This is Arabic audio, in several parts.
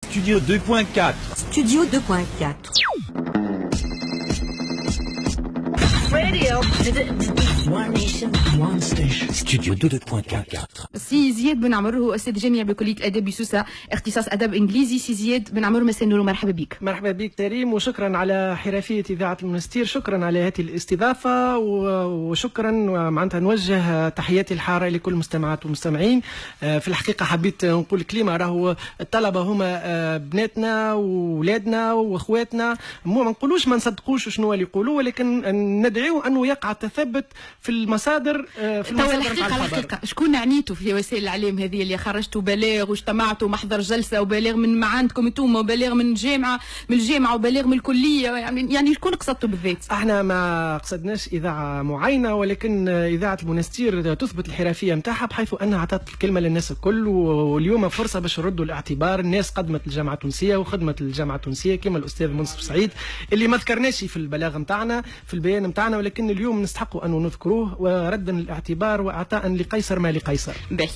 Studio 2.4. Studio 2.4. Radio. One nation, one station. Studio 2.4. سي زياد بن عمر هو استاذ جامعي بكليه اداب بسوسه اختصاص ادب انجليزي. سي زياد بن عمر مساء النور ومرحبا بك. مرحبا بك كريم، وشكرا على حرفيه اذاعه المنستير، شكرا على هذه الاستضافه، وشكرا معناتها نوجه تحياتي الحاره لكل المستمعات والمستمعين. في الحقيقه حبيت نقول كلمه، راهو الطلبه هما بناتنا واولادنا واخواتنا، ما نقولوش ما نصدقوش شنو اللي يقولوا، ولكن ندعو انه يقع التثبت في المصادر. في الحقيقه شكون عنيتوا في وسائل الاعلام هذه اللي خرجتوا بلاغ واجتمعتوا محضر جلسه وبلاغ من عندكم انتم وبلاغ من الجامعه وبلاغ من الكليه، يعني شكون قصدتوا بالذات؟ احنا ما قصدناش اذاعه معينه، ولكن اذاعه المنستير تثبت الحرفيه نتاعها بحيث انها اعطت الكلمه للناس الكل، واليوم فرصه باش نردوا الاعتبار. الناس قدمت الجامعه التونسيه وخدمت الجامعه التونسيه كما الاستاذ منصف سعيد اللي ما ذكرناش في البلاغ نتاعنا في البيان نتاعنا، ولكن اليوم نستحقوا ان نذكروه وردا للاعتبار واعطاء لقيصر ما لقيصر. باهي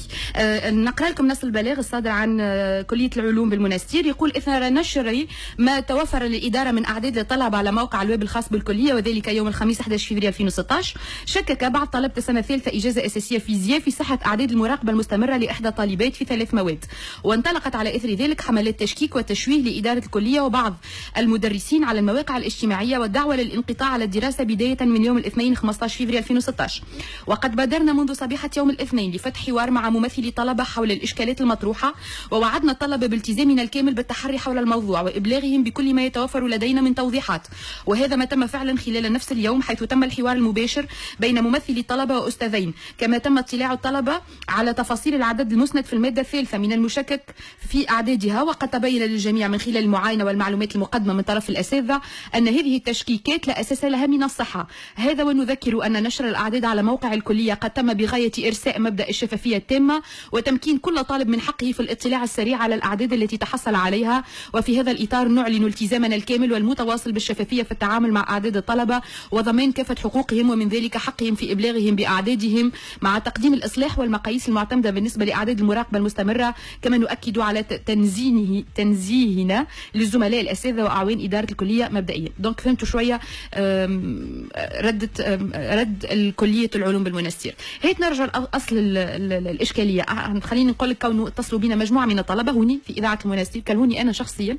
نقرا لكم نص البلاغ الصادر عن كليه العلوم بالمنستير. يقول: اثر نشر ما توفر للاداره من اعداد للطلبه على موقع الويب الخاص بالكليه وذلك يوم الخميس 11 فبراير 2016، شكك بعض طلبه السنه الثالثه اجازه اساسيه فيزياء في صحه اعداد المراقبه المستمره لاحدى الطالبات في 3 مواد، وانطلقت على اثر ذلك حملات تشكيك وتشويه لاداره الكليه وبعض المدرسين على المواقع الاجتماعيه والدعوه للانقطاع على الدراسه بدايه من يوم الاثنين 15 فبراير 2016. وقد بادرنا منذ صبيحه يوم الاثنين لفتح حوار مع ممثلي طلبه حول الاشكالات المطروحه، ووعدنا الطلبه بالتزامنا الكامل بالتحري حول الموضوع وابلاغهم بكل ما يتوفر لدينا من توضيحات، وهذا ما تم فعلا خلال نفس اليوم، حيث تم الحوار المباشر بين ممثلي الطلبه واستاذين، كما تم اطلاع الطلبه على تفاصيل العدد المسند في الماده الثالثه من المشكك في اعدادها. وقد تبين للجميع من خلال المعاينه والمعلومات المقدمه من طرف الاساتذه ان هذه التشكيكات لا اساس لها من الصحه. هذا ونذكر ان نشر الاعداد على موقع الكليه قد تم بغايه ارساء مبدا الشفافيه التامه وتمكين كل طالب من حقه في الاطلاع السريع على الاعداد التي تحصل عليها، وفي هذا الاطار نعلن التزامنا الكامل والمتواصل بالشفافيه في التعامل مع اعداد الطلبه وضمان كافه حقوقهم، ومن ذلك حقهم في ابلاغهم باعدادهم مع تقديم الاصلاح والمقاييس المعتمده بالنسبه لاعداد المراقبه المستمره. كما نؤكد على تنزيهنا للزملاء الاساتذه واعوان اداره الكليه مبدئيا. دونك فهمتوا شويه رد الكليه العلوم بالمنستير. هيك نرجع لاصل الاشكاليه. خليني نقول لك، كونه اتصلوا بنا مجموعه من الطلبه هوني في اذاعه المنستير، كلموني انا شخصيا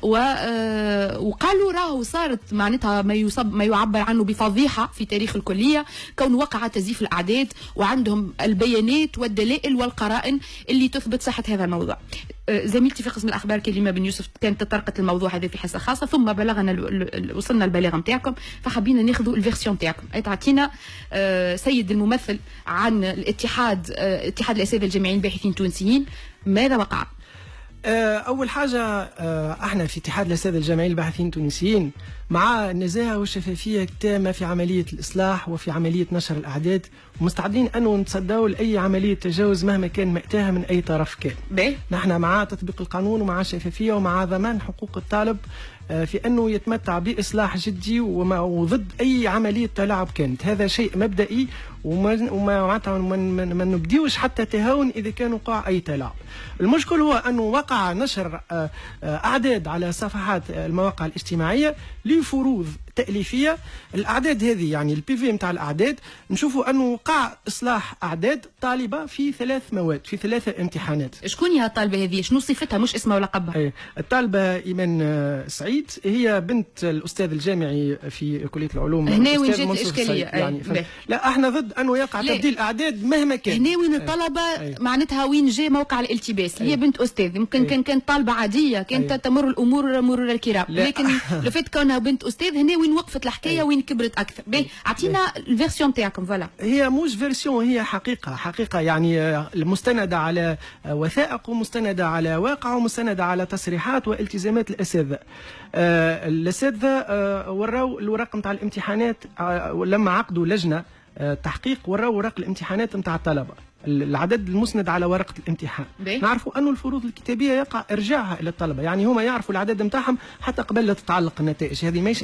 وقالوا راهو صارت معناتها ما يعبر عنه بفضيحه في تاريخ الكليه، كون وقع تزييف الاعداد وعندهم البيانات والدلائل والقرائن اللي تثبت صحه هذا الموضوع. زميلتي في قسم الاخبار كريمه بن يوسف كانت تطرقت الموضوع هذا في حصه خاصه، ثم وصلنا البلاغ نتاعكم، فحبينا ناخذوا الفيرسيون نتاعكم. تعطينا سيد الممثل عن اتحاد الاساتذه الجامعيين الباحثين التونسيين، ماذا وقع؟ أول حاجة، احنا في اتحاد الأساتذة الجامعيين الباحثين التونسيين مع النزاهة والشفافية التامة في عملية الإصلاح وفي عملية نشر الأعداد، ومستعدين أنه نتصدوا لأي عملية تجاوز مهما كان مأتاها من أي طرف كان. نحن مع تطبيق القانون ومع الشفافية ومع ضمان حقوق الطالب في أنه يتمتع بإصلاح جدي وضد أي عملية تلاعب كانت. هذا شيء مبدئي، وما نبديوش حتى تهاون إذا كان وقع أي تلاعب. المشكل هو أنه وقع نشر أعداد على صفحات المواقع الاجتماعية لفروض تأليفية. الأعداد هذه يعني البي في نتاع الأعداد نشوفوا أنه وقع إصلاح أعداد طالبة في 3 مواد في 3 امتحانات. شكون هي الطالبة هذه؟ شنو صفتها مش اسمها ولقبها؟ الطالبة إيمان سعيد هي بنت الأستاذ الجامعي في كلية العلوم. هنا وين جات الإشكالية؟ يعني لا احنا ضد أنه يقع تبديل أعداد مهما كان. هنا وين الطلبة معناتها وين جاء موقع الالتباس. هي بنت أستاذ، ممكن كانت طالبة عادية، كانت تمر الأمور مرور الكرام، لكن لو فات كونها بنت أستاذ هنا وين وقفت الحكايه وين كبرت اكثر. اعطينا الفيرسيون تاعكم. فوالا هي مش فيرسيون، هي حقيقه يعني مستنده على وثائق ومستنده على واقع ومستنده على تصريحات والتزامات الاساتذه. الاساتذه وراو الورق نتاع الامتحانات لما عقدوا لجنه تحقيق، وراو ورق الامتحانات نتاع الطلبه، العدد المسند على ورقه الامتحان. نعرفوا انه الفروض الكتابيه يقع ارجاعها الى الطلبه، يعني هما يعرفوا العدد نتاعهم حتى قبل لا تتعلق النتائج. هذه ماهيش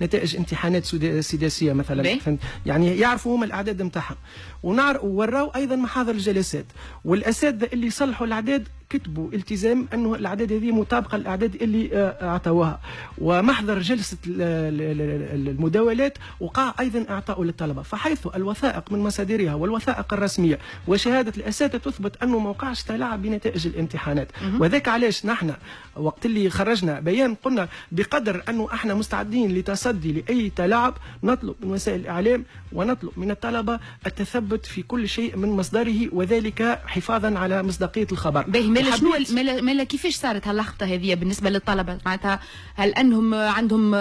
نتائج امتحانات سداسيه مثلا، يعني يعرفوا هما الاعداد نتاعهم. وراو ايضا محاضر الجلسات، والاساتذه اللي صلحوا الاعداد كتبوا التزام انه الاعداد هذه مطابقه للاعداد اللي اعطوها، ومحضر جلسه المداولات وقع ايضا اعطاء للطلبه، فحيث الوثائق من مصادرها والوثائق الرسميه وشهاده الاساتذه تثبت انه ما وقعش تلاعب بنتائج الامتحانات. وذاك علاش نحن وقت اللي خرجنا بيان قلنا بقدر انه احنا مستعدين لتصدي لاي تلاعب نطلب من وسائل الاعلام ونطلب من الطلبه التثبت في كل شيء من مصدره، وذلك حفاظا على مصداقيه الخبر. مالا شنو مالا كيفاش صارت هاللقطه هذه بالنسبه للطلبه؟ معناتها هل انهم عندهم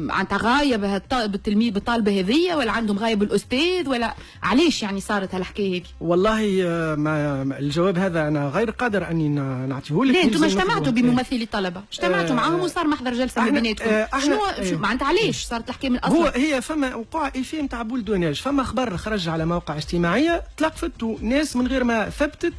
معناتها غايه بالتلميذ بالطالبه هذه، ولا عندهم غايه بالاستاذ، ولا علاش يعني صارت هالحكايه هذه؟ والله ما الجواب هذا انا غير قادر اني نعطيه لك. لا انتم اجتمعتوا بممثلي الطلبه، اجتمعتوا معهم وصار محضر جلسه ما بيناتكم. شنو معناتها علاش صارت الحكايه من اصلا؟ هي فما وقع إيفيه نتاع بولدوناج، فما خبر خرج على موقع اجتماعيه تلقفت ناس من غير ما ثبتت،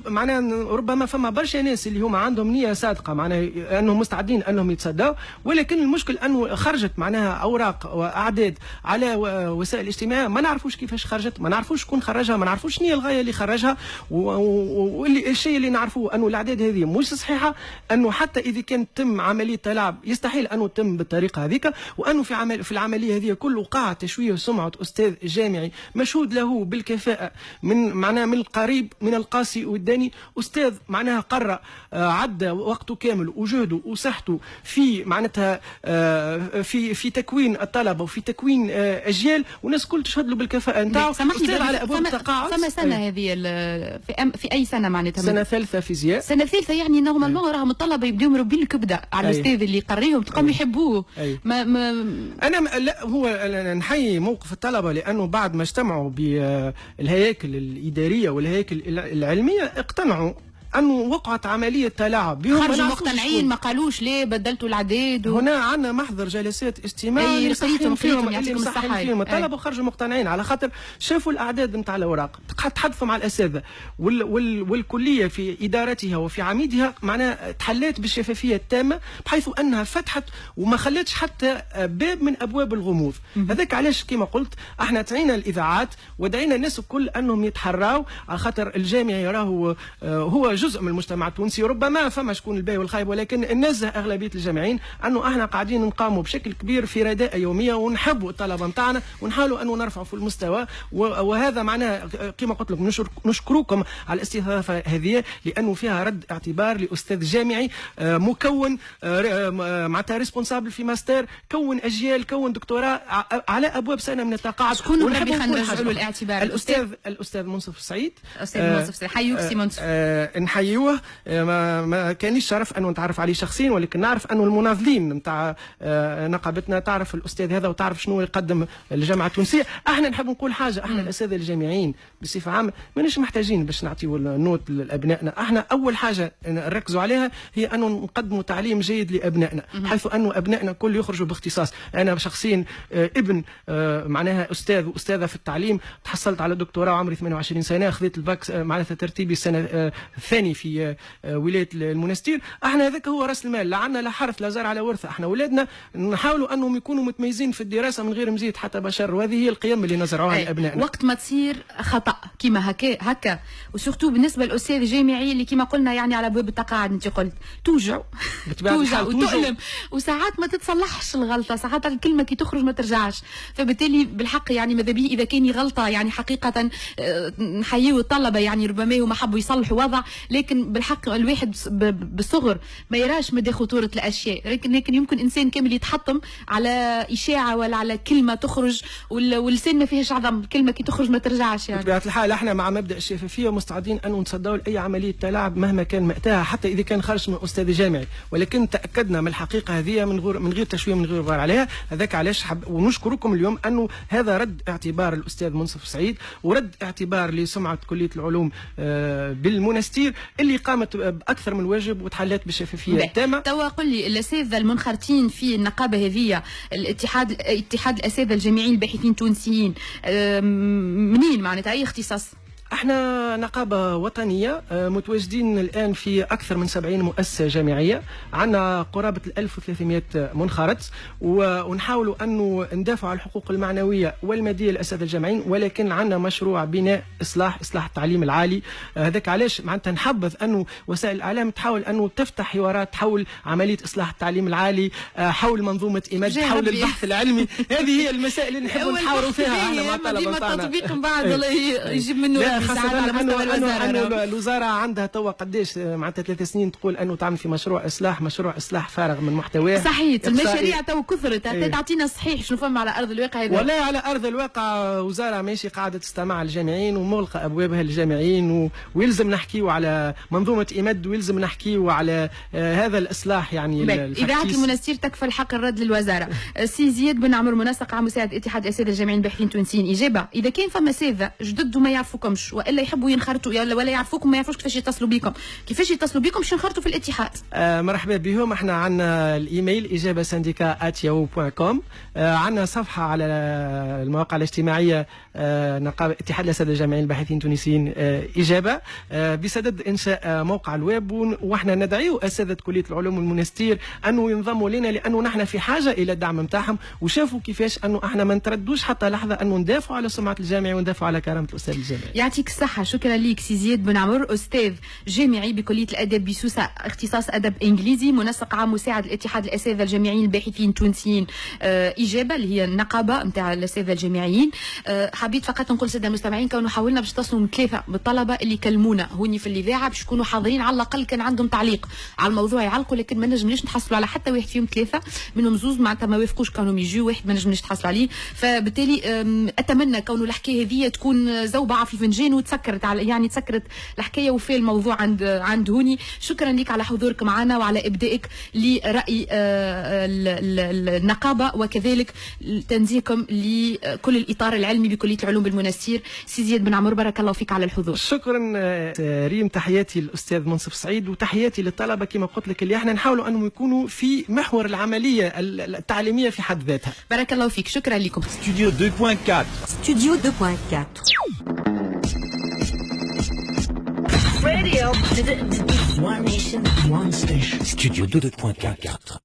معناها ربما فما برشا ناس اللي هما عندهم نيه صادقه معناها انهم مستعدين انهم يتصدوا، ولكن المشكل انه خرجت معناها اوراق واعداد على وسائل الاجتماع ما نعرفوش كيفاش خرجت، ما نعرفوش شكون خرجها، ما نعرفوش شنو هي الغايه اللي خرجها، واللي الشيء اللي نعرفوه انه الاعداد هذه مش صحيحه، انه حتى اذا كان تم عمليه تلاعب يستحيل انه تم بالطريقه هذيك، وانه في العمليه هذه كل وقع تشويه سمعه استاذ جامعي مشهود له بالكفاءه من القريب من القاسي والداني، استاذ معناها قرأ عدى وقته كامل وجهده وصحته في معناتها في تكوين الطلبه وفي تكوين اجيال، والناس كل تشهد له بالكفاءه نتاعو. استاذ على ابواب التقاعد. فما سنه هذه في اي سنه معناتها؟ سنه ثالثه فيزياء. سنه ثالثه يعني نورمالمون راهم الطلبه يبداو مربين الكبده على الاستاذ اللي يقريهم تلقاهم يحبوه. انا لا هو نحيي موقف الطلبه، لانه بعد ما اجتمعوا بالهياكل الاداريه والهياكل العلميه اقتنعوا انه وقعت عمليه تلاعب بهم، خرجوا مقتنعين ما قالوش ليه بدلتوا العداد هنا عندنا محضر جلسات استماع يصححون فيهم الطلبه وخرجوا مقتنعين على خاطر شافوا الاعداد نتاع الاوراق، تحدثوا مع الاساتذه والكليه في ادارتها وفي عميدها معناها تحلت بالشفافيه التامه، بحيث انها فتحت وما خلتش حتى باب من ابواب الغموض. هذاك علاش كما قلت احنا دعينا الاذاعات ودعينا الناس الكل انهم يتحراوا، على خاطر الجامعي راهو هو جزء من المجتمع التونسي، ربما فما شكون الباهي والخايب، ولكن النزه اغلبيه الجامعيين انه احنا قاعدين نقاموا بشكل كبير في رداء يوميه، ونحبوا الطلبه نتاعنا ونحاولوا انه نرفعوا في المستوى، وهذا معناه كما قلت لكم نشكركم على الاستضافه هذه، لانه فيها رد اعتبار لاستاذ جامعي مكون معناتها ريسبونسابل في ماستر، كون اجيال، كون دكتوراه على ابواب سنه من التقاعد. شكون اللي نرجعوا له الاعتبار؟ الاستاذ منصف السعيد. استاذ منصف السعيد، حيوك سي منصف. نحيوه، ما كانش شرف انه نتعرف عليه شخصيا، ولكن نعرف انه المناضلين نتاع نقابتنا تعرف الاستاذ هذا وتعرف شنو يقدم الجامعه التونسيه. احنا نحب نقول حاجه، احنا الاساتذه الجامعيين بصفه عامه ماناش محتاجين باش نعطيو النوت لابنائنا، احنا اول حاجه نركزوا عليها هي انه نقدموا تعليم جيد لابنائنا، حيث انه ابنائنا كل يخرجوا باختصاص. انا شخصيا ابن معناها استاذ واستاذه في التعليم، تحصلت على دكتوراه وعمري 28 سنه، خذيت الباك معناتها ترتيبي السنه الثاني في ولايه المنستير. احنا هذاك هو راس المال، لا عندنا لا حرث لا زرع لا ورثه، احنا اولادنا نحاولوا انهم يكونوا متميزين في الدراسه من غير مزيد حتى بشر، وهذه هي القيم اللي نزرعوها لابنائنا. وقت ما تصير خطا كيما هكا وسورتو بالنسبه للاستاذ الجامعي اللي كيما قلنا يعني على ابواب التقاعد، انت قلت توجع وتؤلم، وساعات ما تتصلحش الغلطه، ساعات الكلمه كي تخرج ما ترجعش، فبالتالي بالحق يعني ماذا به اذا كان غلطه يعني حقيقه نحييو الطلبه، يعني ربما هما حبوا يصلحوا وضع، لكن بالحق الواحد بالصغر ما يراش مدى خطوره الاشياء، لكن يمكن انسان كامل يتحطم على اشاعه ولا على كلمه تخرج، واللسان ما فيهش عظم، الكلمه كي تخرج ما ترجعش. يعني بطبيعه الحال احنا مع مبدا الشفافيه مستعدين ان نتصدوا لاي عمليه تلاعب مهما كان مأتاها، حتى اذا كان خرج من استاذ جامعي، ولكن تاكدنا من الحقيقه هذه من غير تشويه، من غير غبار عليها. هذاك علاش ونشكركم اليوم انه هذا رد اعتبار الاستاذ منصف سعيد، ورد اعتبار لسمعه كليه العلوم بالمنستير اللي قامت باكثر من واجب وتحلت بالشفافيه التامه. توا قل لي الاساتذه المنخرطين في النقابه هذه، اتحاد الاساتذه الجامعيين الباحثين التونسيين، منين معناتها اي اختصاص؟ احنا نقابة وطنية متواجدين الآن في أكثر من 70 مؤسسة جامعية، عندنا قرابة 1300 منخرط، ونحاولوا أنه ندافعوا على الحقوق المعنوية والمادية للأساتذة الجامعيين، ولكن عندنا مشروع بناء إصلاح التعليم العالي. هذاك علاش معناتها نحبذ أنه وسائل الإعلام تحاول أنه تفتح حوارات حول عملية إصلاح التعليم العالي، حول منظومة إيماد، حول البحث العلمي. هذه هي المسائل اللي نحب نحاوروا فيها احنا مع الطلبة بتاعنا. التطبيق من بعد يجيب منه لا، خاصة أنه الوزارة عندها توا قداش معناتها 3 سنين تقول أنه تعمل في مشروع إصلاح فارغ من محتواه. صحيح، المشاريع تو كثرت. تعطينا صحيح شنو فما على أرض الواقع هذا؟ ولا على أرض الواقع وزارة ماشي قاعدة تستمع الجامعين ومغلقة أبوابها للجامعين، ويلزم نحكيو على منظومة إيماد، ويلزم نحكيو على هذا الإصلاح. يعني إذاعة المنستير تكفل حق الرد للوزارة. سي زياد بن عمر، منسق عام مساعد اتحاد الأساتذة الجامعيين الباحثين التونسيين، إجابة: إذا كان فما أساتذة جدد وما يعرفوكمش والا يحبوا ينخرطوا ولا يعرفوكم ما يعرفوش كيفاش يتصلوا بكم باش ينخرطوا في الاتحاد؟ مرحبا بهم. احنا عندنا الايميل اجابه syndicat@yahoo.com، عندنا صفحه على المواقع الاجتماعيه نقابه اتحاد الاساتذه الجامعيين الباحثين التونسيين اجابه، بصدد انشاء موقع الويب، واحنا ندعيو اساتذه كليه العلوم والمنستير انه ينضموا لنا، لانه نحن في حاجه الى الدعم نتاعهم، وشافوا كيفاش انه احنا ما نتردوش حتى لحظه انه ندافعوا على سمعه الجامعي وندافعوا على كرامه الاستاذ الجامعي. يعطيك الصحه. شكرا لك سي زياد بن عمر، استاذ جامعي بكليه الاداب بسوسه، اختصاص ادب انجليزي، منسق عام مساعد الاتحاد الاساتذه الجامعيين الباحثين التونسيين اجابه اللي هي النقابه نتاع الاساتذه الجامعيين. حبيت فقط نقول ساده المستمعين كونوا حاولنا باش تصلوا 3 بالطلبه اللي كلمونا هوني في الاذاعه باش يكونوا حاضرين، على الاقل كان عندهم تعليق على الموضوع يعلقوا، لكن ما نجمناش نحصلوا على حتى واحد فيهم 3 منهم زوز معناتها ما وافقوش كانوا يجيو، واحد ما نجمناش نحصلوا عليه. فبالتالي اتمنى كون الحكايه هذه تكون زوبعه في فنجان وتسكرت على يعني تسكرت الحكايه وفي الموضوع عند هوني. شكرا لك على حضورك معنا وعلى ابدائك لراي النقابه، وكذلك تنزيهكم لكل الاطار العلمي بكليه العلوم بالمنستير. سي زياد بن عمر، بارك الله فيك على الحضور. شكرا ريم، تحياتي للاستاذ منصف سعيد وتحياتي للطلبه كما قلت لك اللي احنا نحاولوا انهم يكونوا في محور العمليه التعليميه في حد ذاتها. بارك الله فيك، شكرا لكم. Studio 2.4. Studio 2.4. Radio, one nation, one station. Studio 2.4.